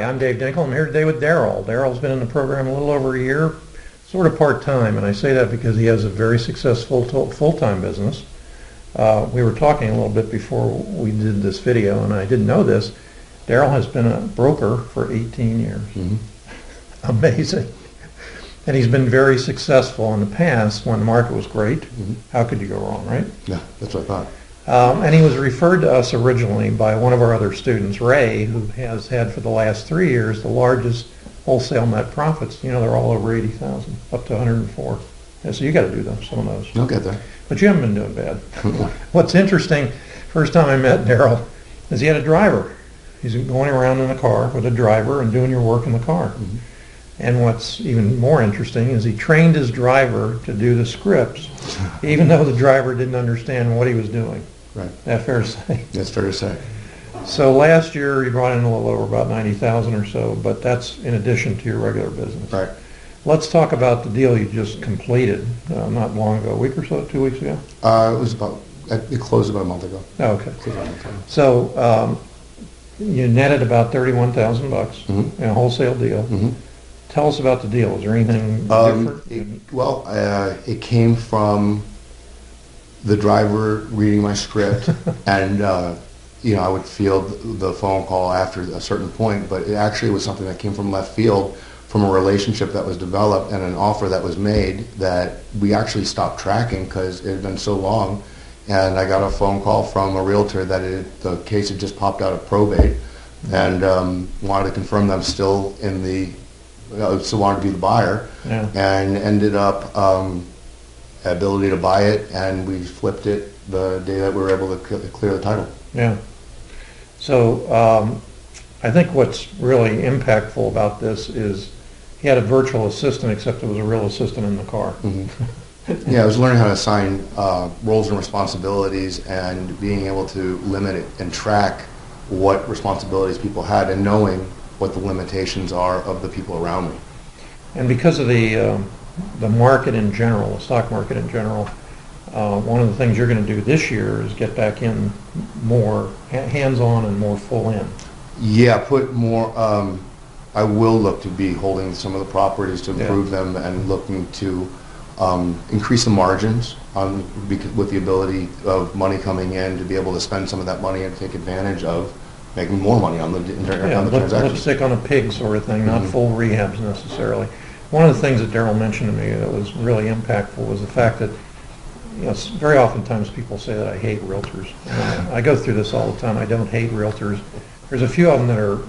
I'm Dave Dinkel. I'm here today with Darrell. Darrell's been in the program a little over a year, sort of part-time, and I say that because he has a very successful full-time business. We were talking a little bit before we did this video, and I didn't know this. Darrell has been a broker for 18 years. Mm-hmm. Amazing. And he's been very successful in the past when the market was great. Mm-hmm. How could you go wrong, right? Yeah, that's what I thought. And he was referred to us originally by one of our other students, Ray, who has had for the last 3 years the largest wholesale net profits. You know, they're all over 80,000, up to 104. Yeah, so you got to do some of those. You'll get there. But you haven't been doing bad. What's interesting, first time I met Darrell, is he had a driver. He's going around in a car with a driver and doing your work in the car. Mm-hmm. And what's even more interesting is he trained his driver to do the scripts, even though the driver didn't understand what he was doing. Right. Is that fair to say? That's fair to say. So last year he brought in a little over about 90,000 or so, but that's in addition to your regular business. Right. Let's talk about the deal you just completed not long ago, a week or so, 2 weeks ago? It closed about a month ago. Oh, okay. So you netted about $31,000 Mm-hmm. in a wholesale deal. Mm-hmm. Tell us about the deal. Is there anything different? It came from the driver reading my script, and I would field the phone call after a certain point, but it actually was something that came from left field, from a relationship that was developed and an offer that was made that we actually stopped tracking because it had been so long. And I got a phone call from a realtor that the case had just popped out of probate, and wanted to confirm that I'm still in the, still wanted to be the buyer, Yeah. and ended up ability to buy it, and we flipped it the day that we were able to clear the title. Yeah. So I think what's really impactful about this is he had a virtual assistant, except it was a real assistant in the car. Mm-hmm. Yeah, I was learning how to assign roles and responsibilities, and being able to limit it and track what responsibilities people had, and knowing what the limitations are of the people around me. And because of the market in general, the stock market in general, one of the things you're going to do this year is get back in more hands-on and more full in. Yeah, put more. I will look to be holding some of the properties to improve them, and looking to increase the margins with the ability of money coming in to be able to spend some of that money and take advantage of making more money on the transaction. Lipstick on a pig sort of thing, not full rehabs necessarily. One of the things that Darrell mentioned to me that was really impactful was the fact that, very oftentimes people say that I hate realtors. I go through this all the time. I don't hate realtors. There's a few of them that are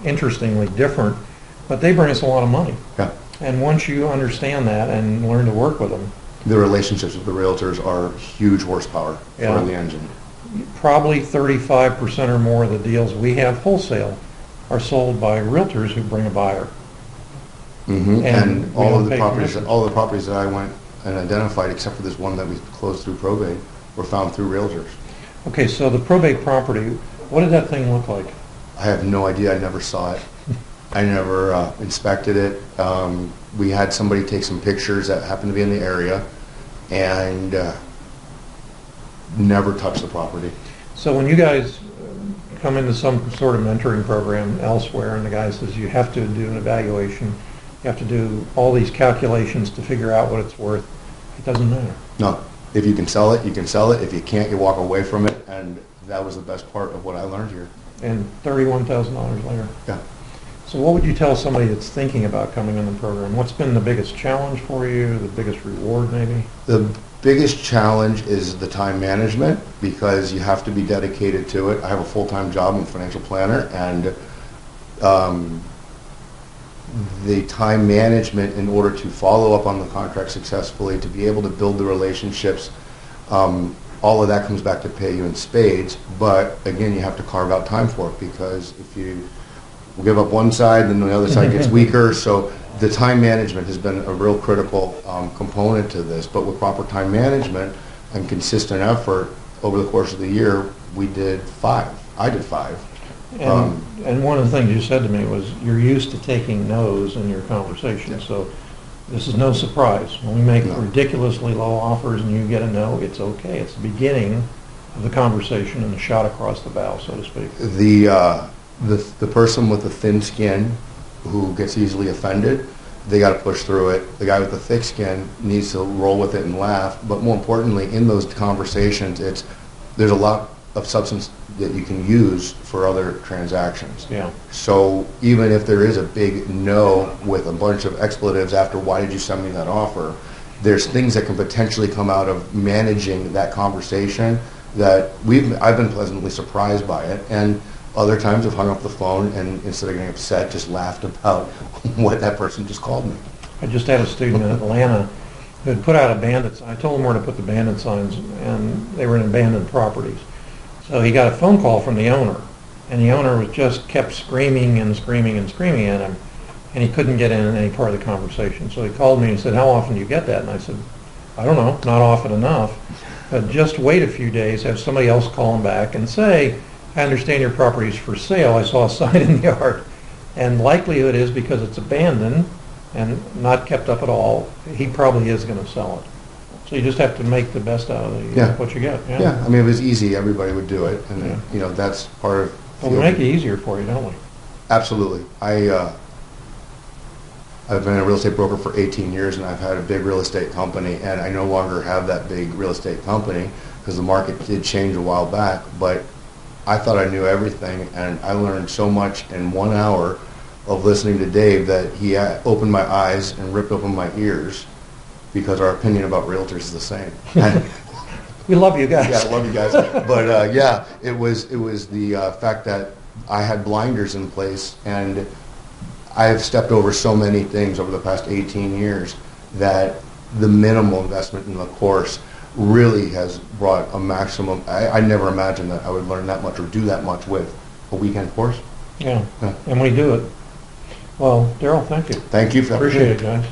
interestingly different, but they bring us a lot of money. Yeah. And once you understand that and learn to work with them, the relationships with the realtors are huge horsepower for the engine. Probably 35% or more of the deals we have wholesale are sold by realtors who bring a buyer. Mm-hmm. And all the properties that I went and identified, except for this one that we closed through probate, were found through realtors. Okay, so the probate property, what did that thing look like? I have no idea. I never saw it. I never inspected it. We had somebody take some pictures that happened to be in the area, and never touched the property. So when you guys come into some sort of mentoring program elsewhere, and the guy says you have to do an evaluation, you have to do all these calculations to figure out what it's worth, it doesn't matter. No. If you can sell it, you can sell it. If you can't, you walk away from it, and that was the best part of what I learned here. And $31,000 later. Yeah. So what would you tell somebody that's thinking about coming in the program? What's been the biggest challenge for you, the biggest reward maybe? The biggest challenge is the time management, because you have to be dedicated to it. I have a full-time job. I'm a financial planner, and the time management in order to follow up on the contract successfully, to be able to build the relationships, all of that comes back to pay you in spades. But again, you have to carve out time for it, because if you give up one side, then the other side gets weaker. So the time management has been a real critical component to this. But with proper time management and consistent effort over the course of the year, we did 5. I did 5. And one of the things you said to me was you're used to taking no's in your conversation. Yeah. So this is no surprise. When we make ridiculously low offers and you get a no, it's okay. It's the beginning of the conversation and the shot across the bow, so to speak. the person with the thin skin who gets easily offended, they got to push through it. The guy with the thick skin needs to roll with it and laugh. But more importantly, in those conversations, there's a lot of substance that you can use for other transactions. Yeah. So even if there is a big no with a bunch of expletives after why did you send me that offer, there's things that can potentially come out of managing that conversation that I've been pleasantly surprised by it, and other times I've hung up the phone and instead of getting upset, just laughed about what that person just called me. I just had a student in Atlanta who had put out a bandit sign. I told him where to put the bandit signs, and they were in abandoned properties. So he got a phone call from the owner, and the owner was just kept screaming and screaming and screaming at him, and he couldn't get in any part of the conversation. So he called me and said, "How often do you get that?" And I said, "I don't know, not often enough. But just wait a few days, have somebody else call him back and say, I understand your property is for sale. I saw a sign in the yard." And likelihood is because it's abandoned and not kept up at all, he probably is going to sell it. So you just have to make the best out of what you get. Yeah, I mean, if it was easy, everybody would do it, and Yeah. that's part of. Well, we make it easier for you, don't we? Absolutely. I've been a real estate broker for 18 years, and I've had a big real estate company, and I no longer have that big real estate company because the market did change a while back. But I thought I knew everything, and I learned so much in 1 hour of listening to Dave that he opened my eyes and ripped open my ears, because our opinion about realtors is the same. We love you guys. Yeah, I love you guys. But it was the fact that I had blinders in place, and I have stepped over so many things over the past 18 years that the minimal investment in the course really has brought a maximum. I never imagined that I would learn that much or do that much with a weekend course. Yeah, and we do it. Well, Darrell, thank you. Thank you for Appreciate it, guys.